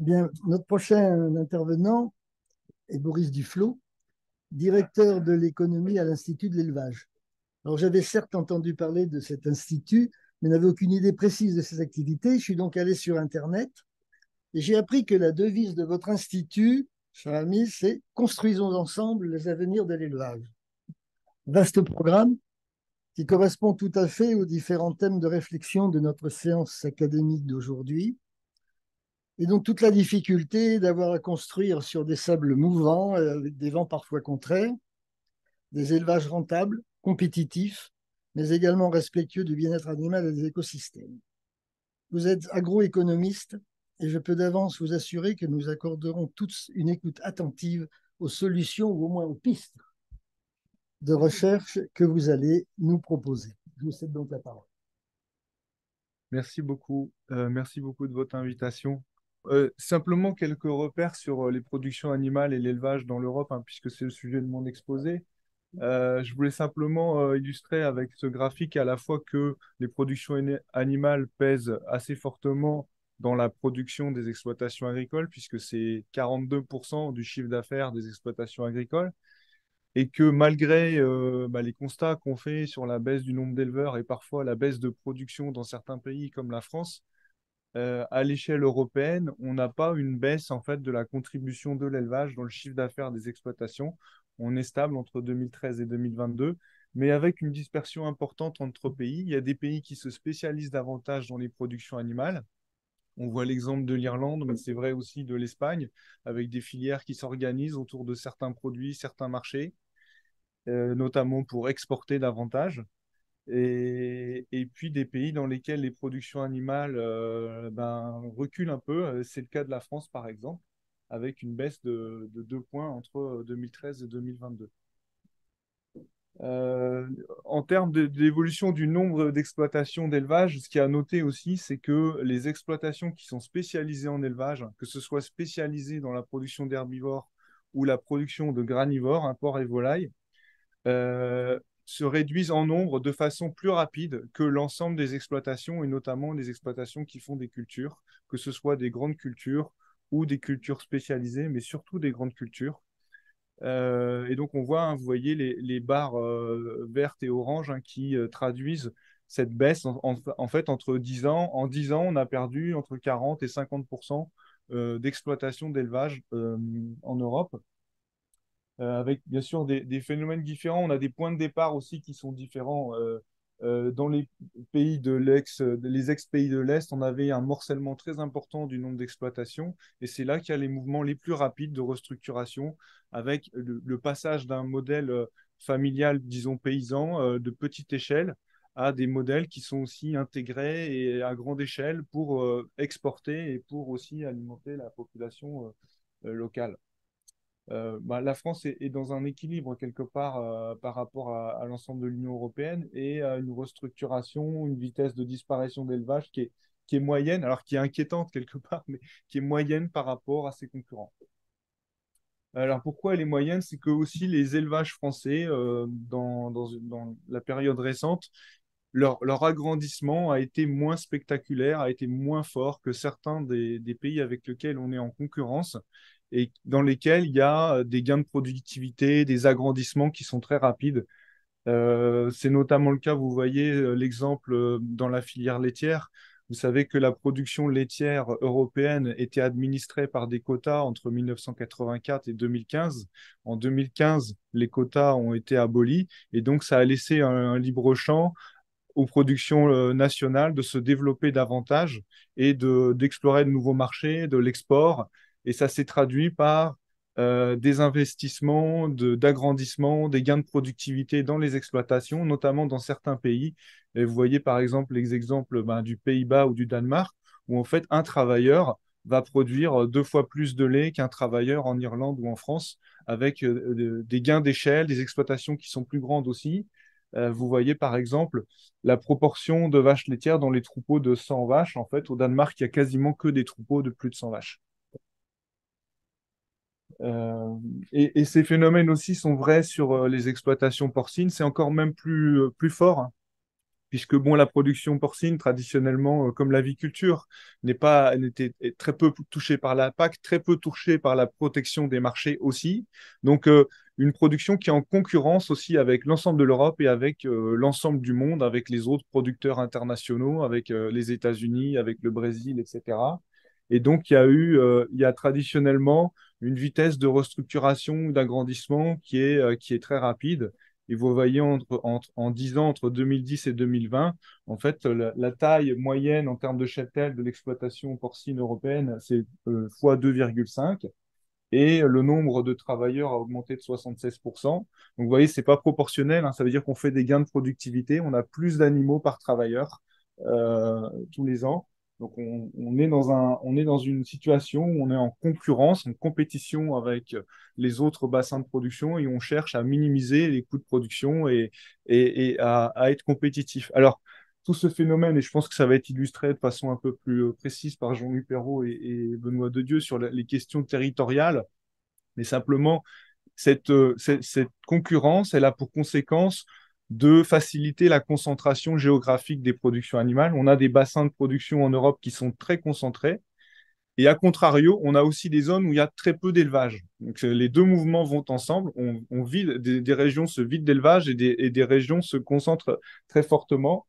Bien, notre prochain intervenant est Boris Duflot, directeur de l'économie à l'Institut de l'élevage. Alors, j'avais certes entendu parler de cet institut, mais n'avais aucune idée précise de ses activités. Je suis donc allé sur Internet et j'ai appris que la devise de votre institut, cher ami, c'est Construisons ensemble les avenirs de l'élevage. Vaste programme qui correspond tout à fait aux différents thèmes de réflexion de notre séance académique d'aujourd'hui. Et donc toute la difficulté d'avoir à construire sur des sables mouvants, avec des vents parfois contraires, des élevages rentables, compétitifs, mais également respectueux du bien-être animal et des écosystèmes. Vous êtes agroéconomiste et je peux d'avance vous assurer que nous accorderons tous une écoute attentive aux solutions ou au moins aux pistes de recherche que vous allez nous proposer. Je vous cède donc la parole. Merci beaucoup. Merci beaucoup de votre invitation. Simplement quelques repères sur les productions animales et l'élevage dans l'Europe, hein, puisque c'est le sujet de mon exposé. Je voulais simplement illustrer avec ce graphique à la fois que les productions animales pèsent assez fortement dans la production des exploitations agricoles, puisque c'est 42% du chiffre d'affaires des exploitations agricoles, et que malgré les constats qu'on fait sur la baisse du nombre d'éleveurs et parfois la baisse de production dans certains pays comme la France, à l'échelle européenne, on n'a pas une baisse en fait de la contribution de l'élevage dans le chiffre d'affaires des exploitations. On est stable entre 2013 et 2022, mais avec une dispersion importante entre pays. Il y a des pays qui se spécialisent davantage dans les productions animales. On voit l'exemple de l'Irlande, mais c'est vrai aussi de l'Espagne, avec des filières qui s'organisent autour de certains produits, certains marchés, notamment pour exporter davantage. Et puis des pays dans lesquels les productions animales reculent un peu. C'est le cas de la France, par exemple, avec une baisse de 2 points entre 2013 et 2022. Euh, En termes d'évolution du nombre d'exploitations d'élevage, ce qui a noté aussi, c'est que les exploitations qui sont spécialisées en élevage, que ce soit spécialisées dans la production d'herbivores ou la production de granivores, hein, porcs et volailles, se réduisent en nombre de façon plus rapide que l'ensemble des exploitations, et notamment les exploitations qui font des cultures, que ce soit des grandes cultures ou des cultures spécialisées, mais surtout des grandes cultures. Et donc on voit, hein, vous voyez les barres vertes et oranges, hein, qui traduisent cette baisse. En fait, entre 10 ans, en 10 ans, on a perdu entre 40 et 50% d'exploitation d'élevage en Europe, avec bien sûr des phénomènes différents. On a des points de départ aussi qui sont différents. Dans les pays de les ex-pays de l'Est, on avait un morcellement très important du nombre d'exploitations, et c'est là qu'il y a les mouvements les plus rapides de restructuration, avec le passage d'un modèle familial, disons paysan, de petite échelle, à des modèles qui sont aussi intégrés et à grande échelle pour exporter et pour aussi alimenter la population locale. La France est dans un équilibre quelque part par rapport à l'ensemble de l'Union européenne, et à une restructuration, une vitesse de disparition d'élevage qui est moyenne, alors qui est inquiétante quelque part, mais qui est moyenne par rapport à ses concurrents. Alors pourquoi elle est moyenne? C'est que aussi les élevages français, dans la période récente, leur agrandissement a été moins spectaculaire, a été moins fort que certains des pays avec lesquels on est en concurrence, et dans lesquels il y a des gains de productivité, des agrandissements qui sont très rapides. C'est notamment le cas, vous voyez l'exemple dans la filière laitière. Vous savez que la production laitière européenne était administrée par des quotas entre 1984 et 2015. En 2015, les quotas ont été abolis, et donc ça a laissé un libre-champ aux productions nationales de se développer davantage et d'explorer de nouveaux marchés, de l'export. Et ça s'est traduit par des investissements, d'agrandissement, des gains de productivité dans les exploitations, notamment dans certains pays. Et vous voyez par exemple les exemples du Pays-Bas ou du Danemark, où en fait un travailleur va produire 2 fois plus de lait qu'un travailleur en Irlande ou en France, avec des gains d'échelle, des exploitations qui sont plus grandes aussi. Vous voyez par exemple la proportion de vaches laitières dans les troupeaux de 100 vaches. En fait, au Danemark, il y a quasiment que des troupeaux de plus de 100 vaches. Euh, et ces phénomènes aussi sont vrais sur les exploitations porcines. C'est encore même plus fort, hein. puisque bon, la production porcine, traditionnellement, comme l'aviculture, n'était est très peu touchée par la PAC, très peu touchée par la protection des marchés aussi. Donc, une production qui est en concurrence aussi avec l'ensemble de l'Europe et avec l'ensemble du monde, avec les autres producteurs internationaux, avec les États-Unis, avec le Brésil, etc. Et donc, il y a traditionnellement une vitesse de restructuration ou d'agrandissement qui est très rapide. Et vous voyez, en 10 ans, entre 2010 et 2020, en fait, la taille moyenne en termes de cheptel de l'exploitation porcine européenne, c'est fois 2,5 et le nombre de travailleurs a augmenté de 76%. Donc, vous voyez, ce n'est pas proportionnel, hein. Ça veut dire qu'on fait des gains de productivité, on a plus d'animaux par travailleur tous les ans. Donc, on est dans une situation où on est en concurrence, en compétition avec les autres bassins de production et on cherche à minimiser les coûts de production et à être compétitif. Alors, tout ce phénomène, et je pense que ça va être illustré de façon un peu plus précise par Jean-Louis Perrault et Benoît Dedieu sur les questions territoriales, mais simplement, cette concurrence, elle a pour conséquence de faciliter la concentration géographique des productions animales. On a des bassins de production en Europe qui sont très concentrés, et à contrario, on a aussi des zones où il y a très peu d'élevage. Donc les deux mouvements vont ensemble. On vide, des régions se vident d'élevage et des régions se concentrent très fortement.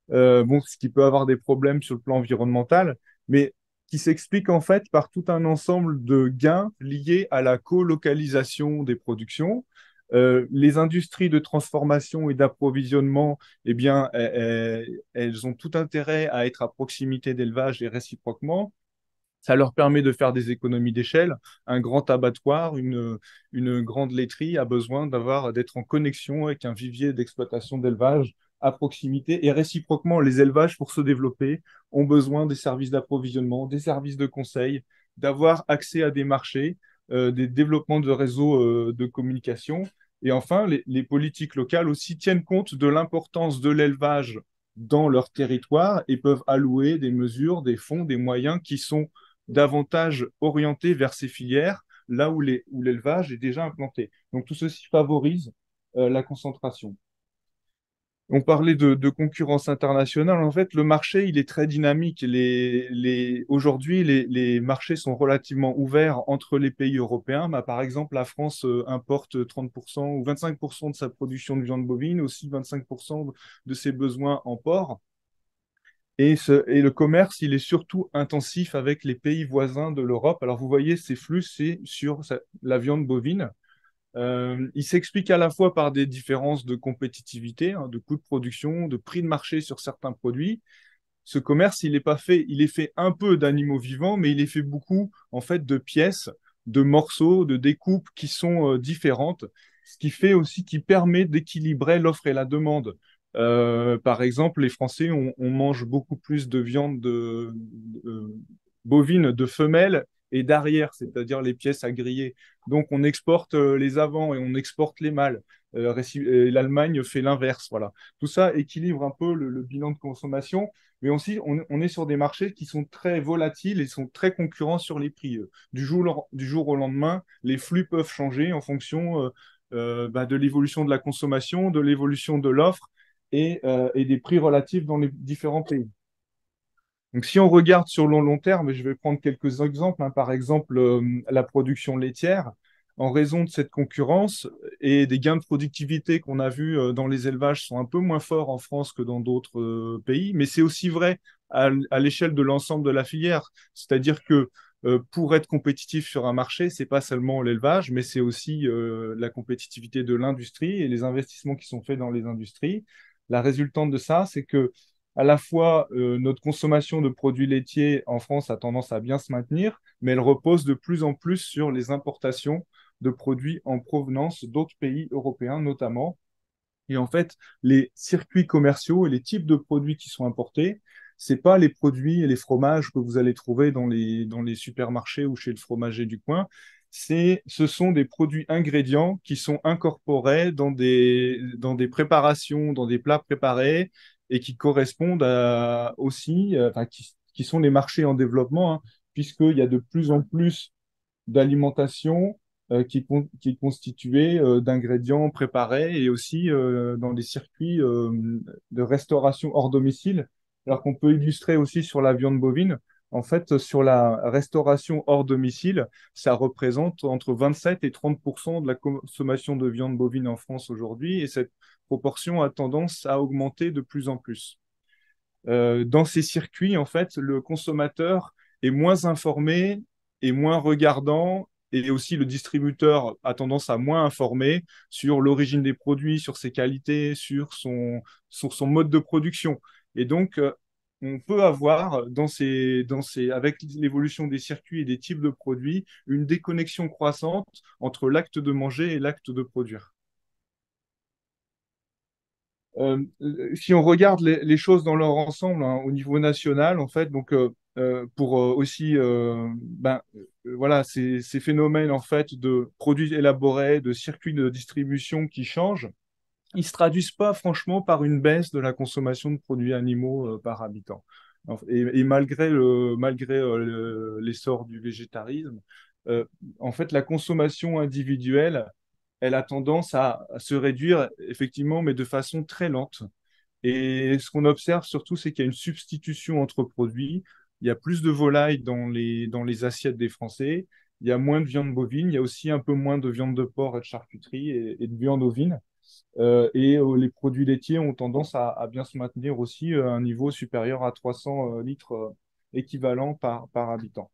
Bon, ce qui peut avoir des problèmes sur le plan environnemental, mais qui s'explique en fait par tout un ensemble de gains liés à la colocalisation des productions. Les industries de transformation et d'approvisionnement, eh bien, elles ont tout intérêt à être à proximité d'élevage et réciproquement. Ça leur permet de faire des économies d'échelle. Un grand abattoir, une grande laiterie a besoin d'être en connexion avec un vivier d'exploitation d'élevage à proximité. Et réciproquement, les élevages, pour se développer, ont besoin des services d'approvisionnement, des services de conseil, d'avoir accès à des marchés, des développements de réseaux de communication. Et enfin, les politiques locales aussi tiennent compte de l'importance de l'élevage dans leur territoire et peuvent allouer des mesures, des fonds, des moyens qui sont davantage orienté vers ces filières, là où l'élevage est déjà implanté. Donc tout ceci favorise la concentration. On parlait de concurrence internationale. En fait, le marché, il est très dynamique. Aujourd'hui, les marchés sont relativement ouverts entre les pays européens. Bah, par exemple, la France importe 30% ou 25% de sa production de viande bovine, aussi 25% de ses besoins en porc. Et le commerce, il est surtout intensif avec les pays voisins de l'Europe. Alors, vous voyez, ces flux, c'est sur la viande bovine. Il s'explique à la fois par des différences de compétitivité, hein, de coûts de production, de prix de marché sur certains produits. Ce commerce, il est pas fait, il est fait un peu d'animaux vivants, mais il est fait beaucoup, en fait, de pièces, de morceaux, de découpes qui sont différentes, ce qui fait aussi, qui permet d'équilibrer l'offre et la demande. Par exemple, les Français, on mange beaucoup plus de viande bovine de femelle et d'arrière, c'est-à-dire les pièces à griller. Donc, on exporte les avants et on exporte les mâles. L'Allemagne fait l'inverse. Voilà. Tout ça équilibre un peu le bilan de consommation, mais aussi on est sur des marchés qui sont très volatiles et sont très concurrents sur les prix. Du jour au lendemain, les flux peuvent changer en fonction de l'évolution de la consommation, de l'évolution de l'offre et des prix relatifs dans les différents pays. Donc, si on regarde sur le long terme, et je vais prendre quelques exemples, hein, par exemple la production laitière, en raison de cette concurrence et des gains de productivité qu'on a vus dans les élevages sont un peu moins forts en France que dans d'autres pays, mais c'est aussi vrai à l'échelle de l'ensemble de la filière. C'est-à-dire que pour être compétitif sur un marché, c'est pas seulement l'élevage, mais c'est aussi la compétitivité de l'industrie et les investissements qui sont faits dans les industries. La résultante de ça, c'est que à la fois, notre consommation de produits laitiers en France a tendance à bien se maintenir, mais elle repose de plus en plus sur les importations de produits en provenance d'autres pays européens notamment. Et en fait, les circuits commerciaux et les types de produits qui sont importés, c'est pas les produits et les fromages que vous allez trouver dans les supermarchés ou chez le fromager du coin. Ce sont des produits ingrédients qui sont incorporés dans des préparations, dans des plats préparés et qui correspondent aussi, enfin, qui sont les marchés en développement, hein, puisqu'il y a de plus en plus d'alimentation qui est constitué d'ingrédients préparés et aussi dans des circuits de restauration hors domicile, alors qu'on peut illustrer aussi sur la viande bovine. En fait, sur la restauration hors domicile, ça représente entre 27 et 30% de la consommation de viande bovine en France aujourd'hui, et cette proportion a tendance à augmenter de plus en plus. Dans ces circuits, en fait, le consommateur est moins informé et moins regardant, et aussi le distributeur a tendance à moins informer sur l'origine des produits, sur ses qualités, sur son mode de production. Et donc, on peut avoir avec l'évolution des circuits et des types de produits, une déconnexion croissante entre l'acte de manger et l'acte de produire. Si on regarde les choses dans leur ensemble, hein, au niveau national, en fait, donc pour aussi, voilà, ces phénomènes en fait de produits élaborés, de circuits de distribution qui changent, ils se traduisent pas franchement par une baisse de la consommation de produits animaux par habitant. Et malgré l'essor du végétarisme, euh, en fait, la consommation individuelle, elle a tendance à se réduire effectivement, mais de façon très lente. Et ce qu'on observe surtout, c'est qu'il y a une substitution entre produits. Il y a plus de volailles dans les assiettes des Français. Il y a moins de viande bovine. Il y a aussi un peu moins de viande de porc et de charcuterie et de viande ovine. Les produits laitiers ont tendance à bien se maintenir aussi à un niveau supérieur à 300 litres équivalents par habitant.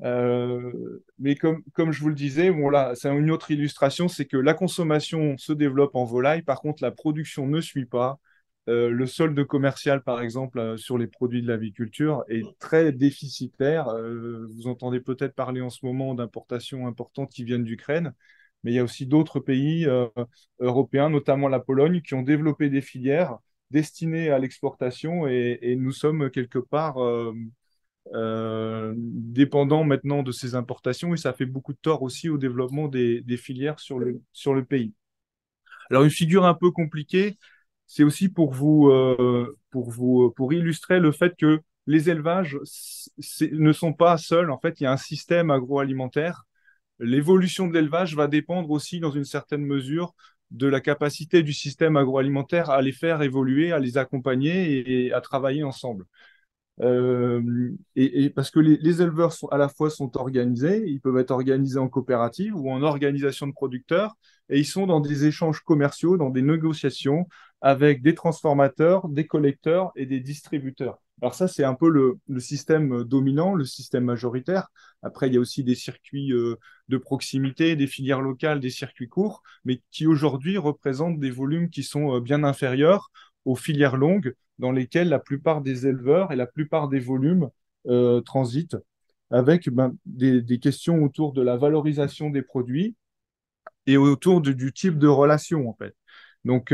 Mais comme je vous le disais, bon là, c'est une autre illustration, c'est que la consommation se développe en volaille, par contre la production ne suit pas. Le solde commercial, par exemple, sur les produits de l'aviculture est très déficitaire. Vous entendez peut-être parler en ce moment d'importations importantes qui viennent d'Ukraine, mais il y a aussi d'autres pays européens, notamment la Pologne, qui ont développé des filières destinées à l'exportation et nous sommes quelque part dépendant maintenant de ces importations et ça fait beaucoup de tort aussi au développement des filières sur le pays. Alors une figure un peu compliquée, c'est aussi pour illustrer le fait que les élevages ne sont pas seuls. En fait, il y a un système agroalimentaire. L'évolution de l'élevage va dépendre aussi, dans une certaine mesure, de la capacité du système agroalimentaire à les faire évoluer, à les accompagner et à travailler ensemble. Parce que les éleveurs à la fois sont organisés, ils peuvent être organisés en coopérative ou en organisation de producteurs, et ils sont dans des échanges commerciaux, dans des négociations avec des transformateurs, des collecteurs et des distributeurs. Alors ça, c'est un peu le système dominant, le système majoritaire. Après, il y a aussi des circuits de proximité, des filières locales, des circuits courts, mais qui aujourd'hui représentent des volumes qui sont bien inférieurs aux filières longues dans lesquelles la plupart des éleveurs et la plupart des volumes transitent, avec des questions autour de la valorisation des produits et autour du type de relation, en fait. Donc,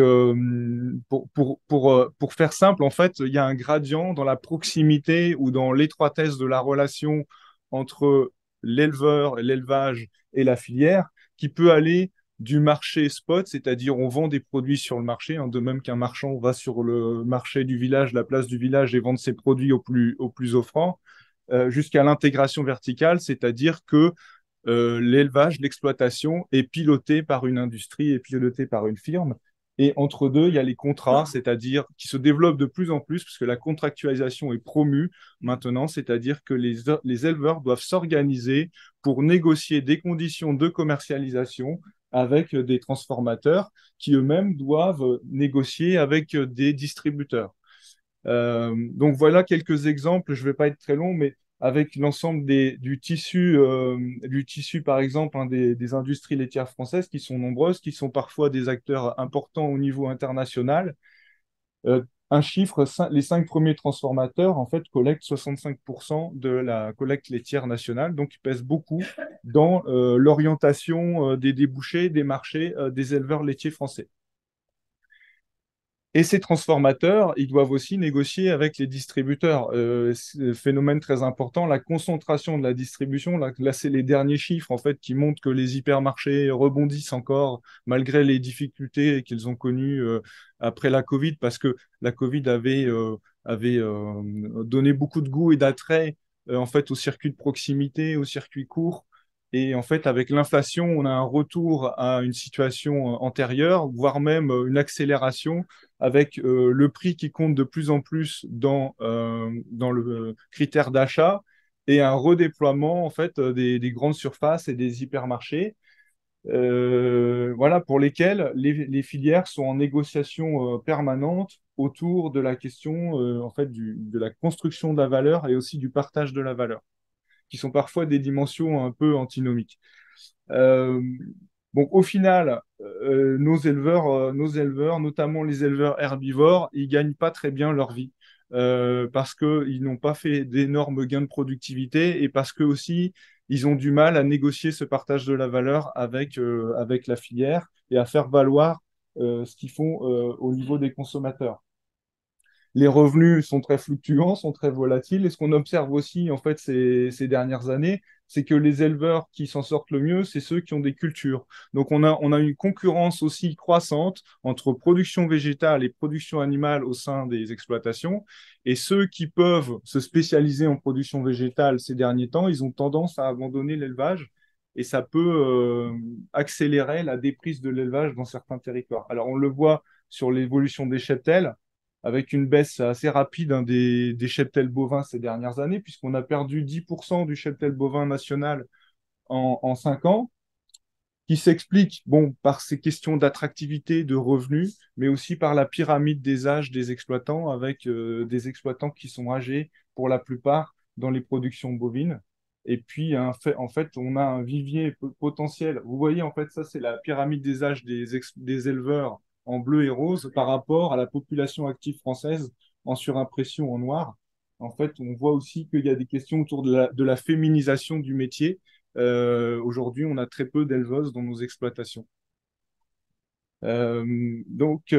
pour faire simple, en fait, il y a un gradient dans la proximité ou dans l'étroitesse de la relation entre l'éleveur, l'élevage et la filière qui peut aller du marché spot, c'est-à-dire on vend des produits sur le marché, hein, de même qu'un marchand va sur le marché du village, la place du village et vendre ses produits au plus offrant, jusqu'à l'intégration verticale, c'est-à-dire que l'élevage, l'exploitation est piloté par une industrie, est piloté par une firme. Et entre deux, il y a les contrats, c'est-à-dire qui se développent de plus en plus, puisque la contractualisation est promue maintenant, c'est-à-dire que les éleveurs doivent s'organiser pour négocier des conditions de commercialisation avec des transformateurs qui eux-mêmes doivent négocier avec des distributeurs. Donc voilà quelques exemples, je ne vais pas être très long, mais avec l'ensemble du tissu, par exemple, hein, des industries laitières françaises qui sont nombreuses, qui sont parfois des acteurs importants au niveau international. Un chiffre, les 5 premiers transformateurs, en fait, collectent 65% de la collecte laitière nationale, donc ils pèsent beaucoup dans l'orientation des débouchés, des marchés des éleveurs laitiers français. Et ces transformateurs, ils doivent aussi négocier avec les distributeurs. Phénomène très important, la concentration de la distribution. Là, c'est les derniers chiffres en fait qui montrent que les hypermarchés rebondissent encore malgré les difficultés qu'ils ont connues après la Covid, parce que la Covid avait donné beaucoup de goût et d'attrait en fait aux circuits de proximité, aux circuits courts. Et en fait, avec l'inflation, on a un retour à une situation antérieure, voire même une accélération avec le prix qui compte de plus en plus dans le critère d'achat et un redéploiement en fait des grandes surfaces et des hypermarchés. Voilà, pour lesquels les filières sont en négociation permanente autour de la question en fait de la construction de la valeur et aussi du partage de la valeur, qui sont parfois des dimensions un peu antinomiques. Euh, donc au final, nos éleveurs, notamment les éleveurs herbivores, ils gagnent pas très bien leur vie parce qu'ils n'ont pas fait d'énormes gains de productivité et parce que aussi ils ont du mal à négocier ce partage de la valeur avec la filière et à faire valoir ce qu'ils font au niveau des consommateurs. Les revenus sont très fluctuants, sont très volatiles. Et ce qu'on observe aussi, en fait, ces dernières années, c'est que les éleveurs qui s'en sortent le mieux, c'est ceux qui ont des cultures. Donc, on a une concurrence aussi croissante entre production végétale et production animale au sein des exploitations. Et ceux qui peuvent se spécialiser en production végétale ces derniers temps, ils ont tendance à abandonner l'élevage. Et ça peut accélérer la déprise de l'élevage dans certains territoires. Alors, on le voit sur l'évolution des cheptels avec une baisse assez rapide hein, des cheptels bovins ces dernières années, puisqu'on a perdu 10% du cheptel bovin national en 5 ans, qui s'explique bon, par ces questions d'attractivité, de revenus, mais aussi par la pyramide des âges des exploitants, avec des exploitants qui sont âgés pour la plupart dans les productions bovines. Et puis, en fait, on a un vivier potentiel. Vous voyez, en fait, ça, c'est la pyramide des âges des éleveurs en bleu et rose par rapport à la population active française en surimpression en noir. En fait, on voit aussi qu'il y a des questions autour de la féminisation du métier. Aujourd'hui, on a très peu d'éleveuses dans nos exploitations. Donc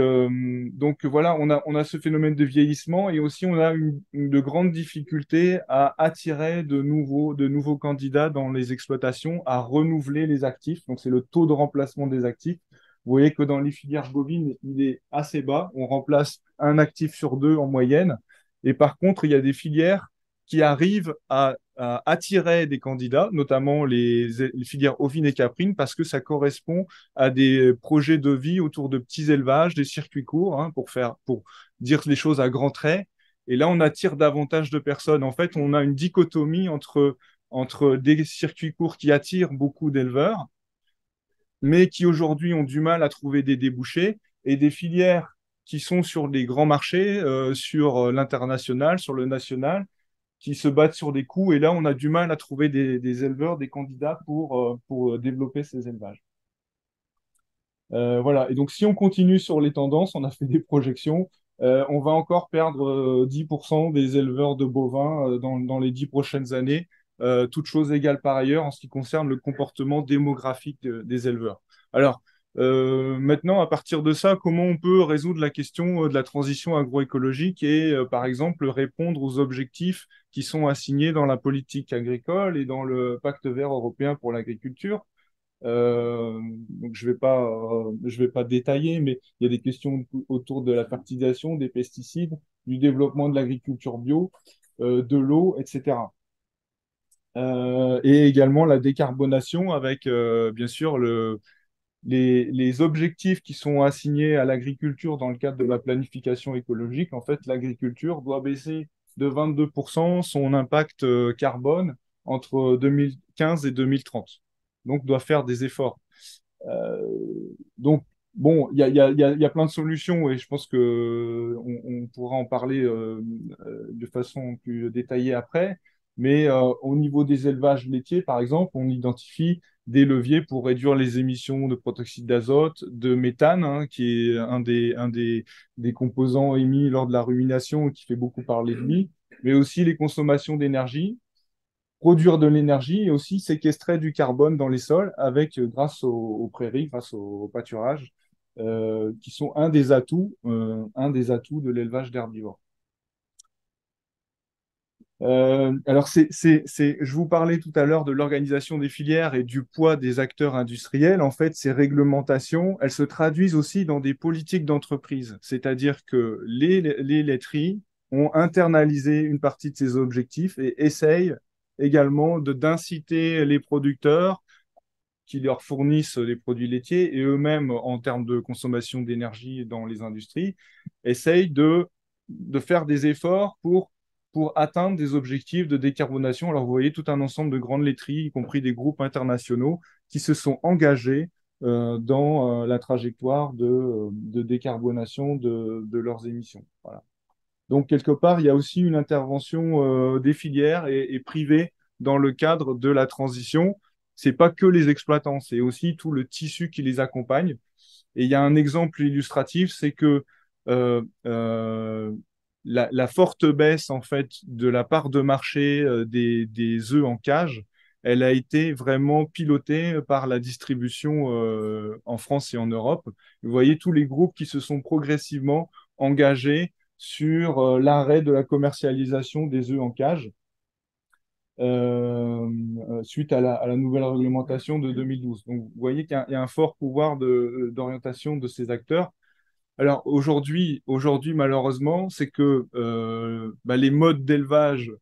voilà, on a ce phénomène de vieillissement et aussi on a de grandes difficultés à attirer de nouveaux candidats dans les exploitations, à renouveler les actifs. Donc c'est le taux de remplacement des actifs. Vous voyez que dans les filières bovines, il est assez bas. On remplace un actif sur deux en moyenne. Et par contre, il y a des filières qui arrivent à attirer des candidats, notamment les filières ovines et caprines, parce que ça correspond à des projets de vie autour de petits élevages, des circuits courts, hein, pour dire les choses à grands traits. Et là, on attire davantage de personnes. En fait, on a une dichotomie entre des circuits courts qui attirent beaucoup d'éleveurs, mais qui aujourd'hui ont du mal à trouver des débouchés, et des filières qui sont sur les grands marchés, sur l'international, sur le national, qui se battent sur des coûts. Et là, on a du mal à trouver des éleveurs, des candidats pour développer ces élevages. Voilà. Et donc, si on continue sur les tendances, on a fait des projections, on va encore perdre 10% des éleveurs de bovins dans les 10 prochaines années, toutes choses égales par ailleurs en ce qui concerne le comportement démographique des éleveurs. Alors, maintenant, à partir de ça, comment on peut résoudre la question de la transition agroécologique et, par exemple, répondre aux objectifs qui sont assignés dans la politique agricole et dans le pacte vert européen pour l'agriculture? Donc je vais pas détailler, mais il y a des questions autour de la fertilisation, des pesticides, du développement de l'agriculture bio, de l'eau, etc. Et également la décarbonation avec, bien sûr, les objectifs qui sont assignés à l'agriculture dans le cadre de la planification écologique. En fait, l'agriculture doit baisser de 22% son impact carbone entre 2015 et 2030. Donc, doit faire des efforts. Euh, donc, bon, il y a plein de solutions et je pense que on pourra en parler de façon plus détaillée après. Mais au niveau des élevages laitiers, par exemple, on identifie des leviers pour réduire les émissions de protoxyde d'azote, de méthane, hein, qui est des composants émis lors de la rumination et qui fait beaucoup parler de lui, mais aussi les consommations d'énergie, produire de l'énergie et aussi séquestrer du carbone dans les sols avec, grâce aux prairies, grâce au pâturage, qui sont un des atouts de l'élevage d'herbivores. Alors, je vous parlais tout à l'heure de l'organisation des filières et du poids des acteurs industriels. En fait, ces réglementations, elles se traduisent aussi dans des politiques d'entreprise. C'est-à-dire que les laiteries ont internalisé une partie de ces objectifs et essayent également d'inciter les producteurs qui leur fournissent les produits laitiers et eux-mêmes, en termes de consommation d'énergie dans les industries, essayent de faire des efforts pour atteindre des objectifs de décarbonation. Alors, vous voyez tout un ensemble de grandes laiteries, y compris des groupes internationaux, qui se sont engagés dans la trajectoire de décarbonation de leurs émissions. Voilà. Donc, quelque part, il y a aussi une intervention des filières et privée dans le cadre de la transition. C'est pas que les exploitants, c'est aussi tout le tissu qui les accompagne. Et il y a un exemple illustratif, c'est que euh, euh, la forte baisse en fait de la part de marché des œufs en cage, elle a été vraiment pilotée par la distribution en France et en Europe. Vous voyez tous les groupes qui se sont progressivement engagés sur l'arrêt de la commercialisation des œufs en cage suite à la nouvelle réglementation de 2012. Donc, vous voyez qu'il y a un fort pouvoir d'orientation de ces acteurs. Alors, aujourd'hui, malheureusement, c'est que les modes d'élevage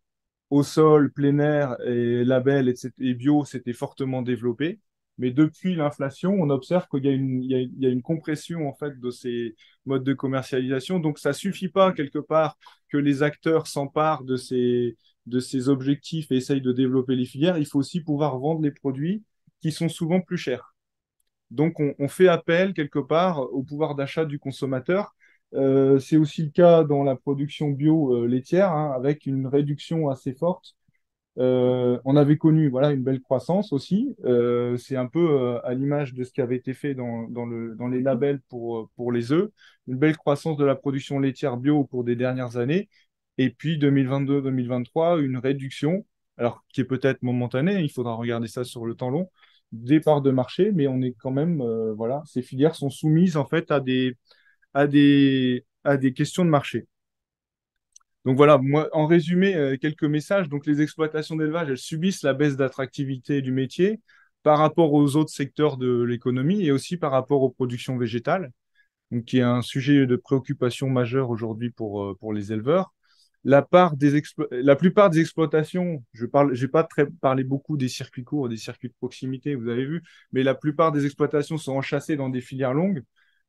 au sol, plein air et label et bio s'étaient fortement développés. Mais depuis l'inflation, on observe qu'il y a il y a une compression en fait de ces modes de commercialisation. Donc, ça suffit pas quelque part que les acteurs s'emparent de ces objectifs et essayent de développer les filières. Il faut aussi pouvoir vendre les produits qui sont souvent plus chers. Donc, on fait appel quelque part au pouvoir d'achat du consommateur. C'est aussi le cas dans la production bio laitière, hein, avec une réduction assez forte. On avait connu voilà, une belle croissance aussi. C'est un peu à l'image de ce qui avait été fait dans les labels pour les œufs. Une belle croissance de la production laitière bio au cours des dernières années. Et puis 2022-2023, une réduction, alors qui est peut-être momentanée, il faudra regarder ça sur le temps long, des parts de marché, mais on est quand même, voilà, ces filières sont soumises en fait à des questions de marché. Donc voilà, moi, en résumé, quelques messages. Donc les exploitations d'élevage, elles subissent la baisse d'attractivité du métier par rapport aux autres secteurs de l'économie et aussi par rapport aux productions végétales, donc qui est un sujet de préoccupation majeure aujourd'hui pour les éleveurs. La plupart des exploitations, j'ai pas parlé beaucoup des circuits courts, des circuits de proximité, vous avez vu, mais la plupart des exploitations sont enchâssées dans des filières longues,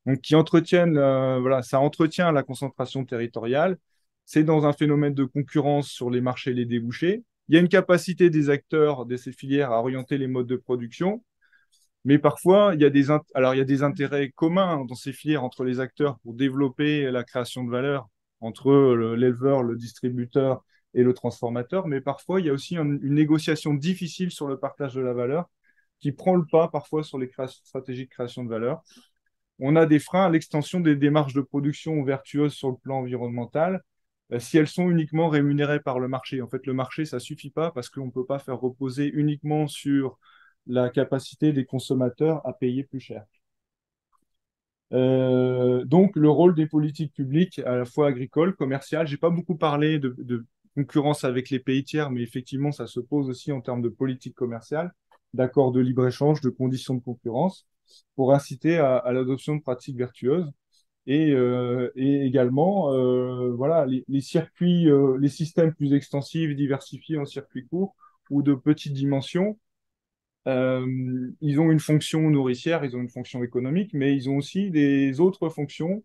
donc qui entretiennent, voilà, ça entretient la concentration territoriale. C'est dans un phénomène de concurrence sur les marchés et les débouchés. Il y a une capacité des acteurs de ces filières à orienter les modes de production, mais parfois, il y a des intérêts communs dans ces filières entre les acteurs pour développer la création de valeur entre l'éleveur, le distributeur et le transformateur. Mais parfois, il y a aussi une négociation difficile sur le partage de la valeur qui prend le pas parfois sur les stratégies de création de valeur. On a des freins à l'extension des démarches de production vertueuses sur le plan environnemental si elles sont uniquement rémunérées par le marché. En fait, le marché, ça ne suffit pas parce qu'on ne peut pas faire reposer uniquement sur la capacité des consommateurs à payer plus cher. Donc, le rôle des politiques publiques, à la fois agricoles, commerciales, j'ai pas beaucoup parlé de concurrence avec les pays tiers, mais effectivement, ça se pose aussi en termes de politique commerciale, d'accords de libre-échange, de conditions de concurrence, pour inciter à l'adoption de pratiques vertueuses. Et également, voilà, les circuits, les systèmes plus extensifs, diversifiés en circuits courts ou de petite dimension, ils ont une fonction nourricière, ils ont une fonction économique, mais ils ont aussi des autres fonctions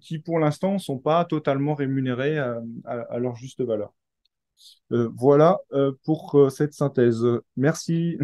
qui, pour l'instant, ne sont pas totalement rémunérées à leur juste valeur. Voilà pour cette synthèse. Merci.